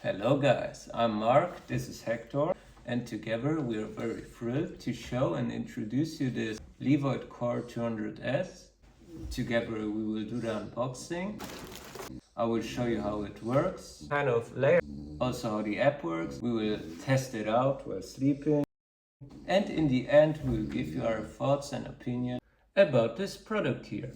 Hello guys, I'm Mark, this is Hector, and together we are very thrilled to show and introduce you this Levoit Core 200S. Together we will do the unboxing. I will show you how it works, kind of layer, also how the app works. We will test it out while sleeping, and in the end we will give you our thoughts and opinion about this product here.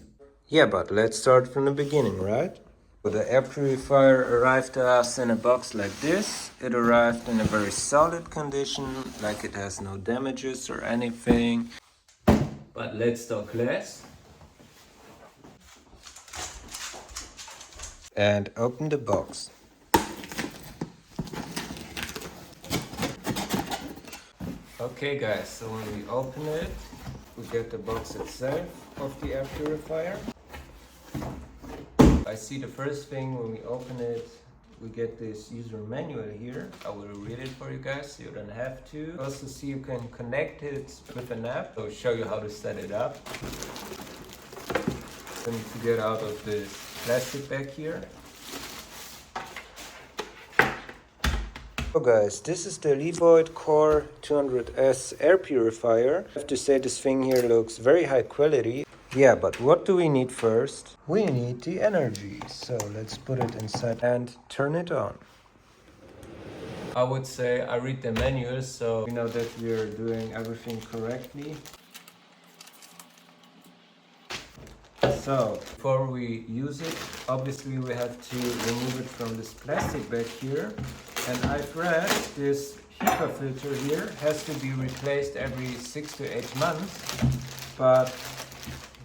Yeah, but let's start from the beginning, right? The air purifier arrived to us in a box like this. It arrived in a very solid condition, like it has no damages or anything. But let's talk less. And open the box. Okay guys, so when we open it, we get the box itself of the air purifier. I see the first thing when we open it, we get this user manual here. I will read it for you guys so you don't have to. Also see you can connect it with an app. I'll show you how to set it up. So I need to get out of this plastic bag here. So guys, this is the Levoit Core 200S air purifier. I have to say this thing here looks very high quality. Yeah, but what do we need first? We need the energy. So let's put it inside and turn it on. I would say I read the manual, so we know that we are doing everything correctly. So before we use it, obviously we have to remove it from this plastic bag here. And I've read this HEPA filter here has to be replaced every 6 to 8 months. But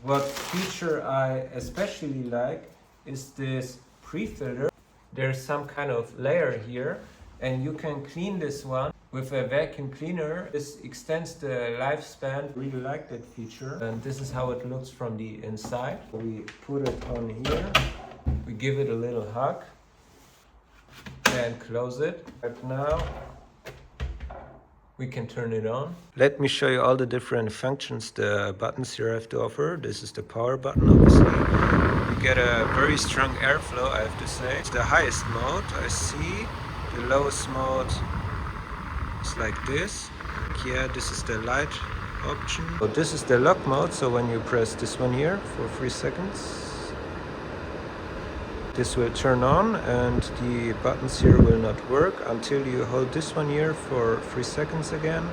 what feature I especially like is this pre-filter. There's some kind of layer here and you can clean this one with a vacuum cleaner. This extends the lifespan. Really like that feature. And this is how it looks from the inside. We put it on here. We give it a little hug and close it. Right now we can turn it on. Let me show you all the different functions the buttons here have to offer. This is the power button, obviously. You get a very strong airflow, I have to say. It's the highest mode, I see. The lowest mode is like this. Yeah, this is the light option. So this is the lock mode, so when you press this one here for 3 seconds, this will turn on and the buttons here will not work until you hold this one here for 3 seconds again.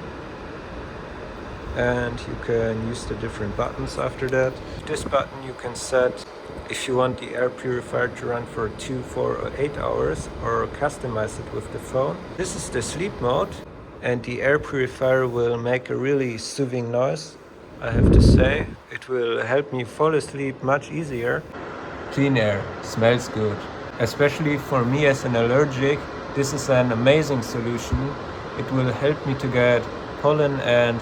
And you can use the different buttons after that. This button you can set if you want the air purifier to run for 2, 4 or 8 hours, or customize it with the phone. This is the sleep mode and the air purifier will make a really soothing noise. I have to say, it will help me fall asleep much easier. Clean air, smells good. Especially for me as an allergic, this is an amazing solution. It will help me to get pollen, and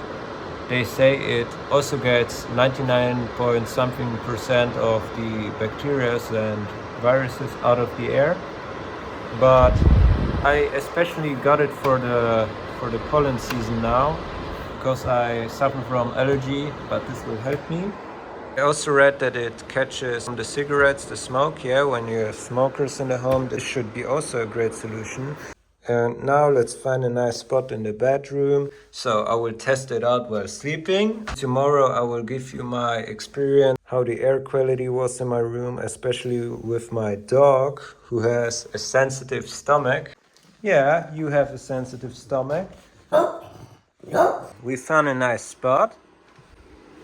they say it also gets 99.something% of the bacteria and viruses out of the air. But I especially got it for the pollen season now, because I suffer from allergy, but this will help me. I also read that it catches the cigarettes, the smoke. Yeah, when you have smokers in the home, this should be also a great solution. And now let's find a nice spot in the bedroom. So I will test it out while sleeping. Tomorrow I will give you my experience, how the air quality was in my room, especially with my dog, who has a sensitive stomach. Yeah, you have a sensitive stomach. We found a nice spot.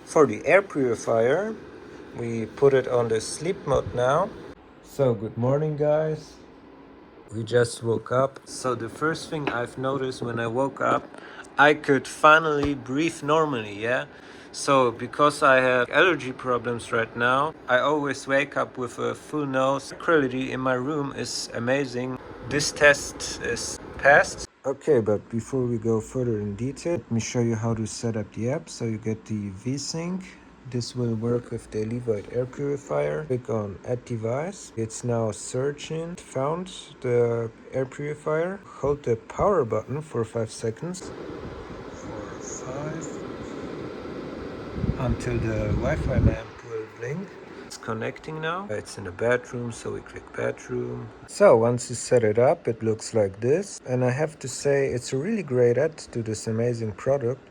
For the air purifier, we put it on the sleep mode now. So good morning guys. We just woke up. So the first thing I've noticed when I woke up, I could finally breathe normally, yeah? So because I have allergy problems right now, I always wake up with a full nose. The quality in my room is amazing. This test is passed. Okay, but before we go further in detail, let me show you how to set up the app. So you get the V-Sync. This will work with the Levoit air purifier. Click on Add Device. It's now searching. Found the air purifier. Hold the power button for 5 seconds. 4, 5. Until the Wi-Fi lamp will blink. Let's connecting now. It's in the bedroom, so we click bedroom. So once you set it up, it looks like this. And I have to say, it's a really great add to this amazing product.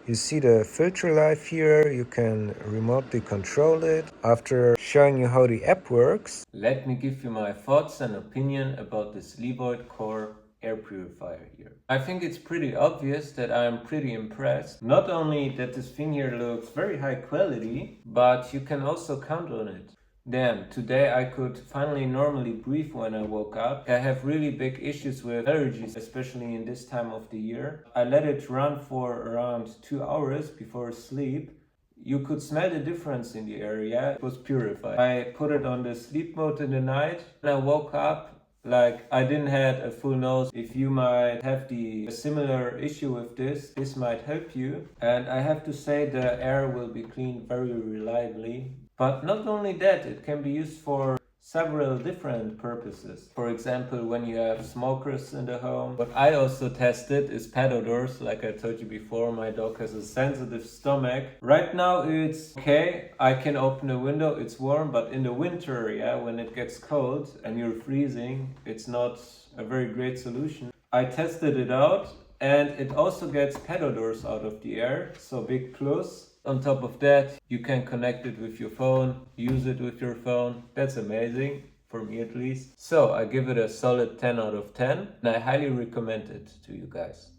You see the filter life here, you can remotely control it. After showing you how the app works, let me give you my thoughts and opinion about this Levoit Core air purifier here. I think it's pretty obvious that I'm pretty impressed. Not only that this thing here looks very high quality, but you can also count on it. Damn, today I could finally normally breathe when I woke up. I have really big issues with allergies, especially in this time of the year. I let it run for around 2 hours before sleep. You could smell the difference in the area. It was purified. I put it on the sleep mode in the night and I woke up like I didn't have a full nose. If you might have the similar issue with this might help you. And I have to say the air will be cleaned very reliably. But not only that, it can be used for several different purposes. For example, when you have smokers in the home. What I also tested is pet odors. Like I told you before, my dog has a sensitive stomach. Right now it's okay, I can open the window, it's warm, but in the winter, yeah, when it gets cold and you're freezing, it's not a very great solution. I tested it out and it also gets pet odors out of the air, so big plus. On top of that, you can connect it with your phone, use it with your phone. That's amazing, for me at least. So I give it a solid 10 out of 10 and I highly recommend it to you guys.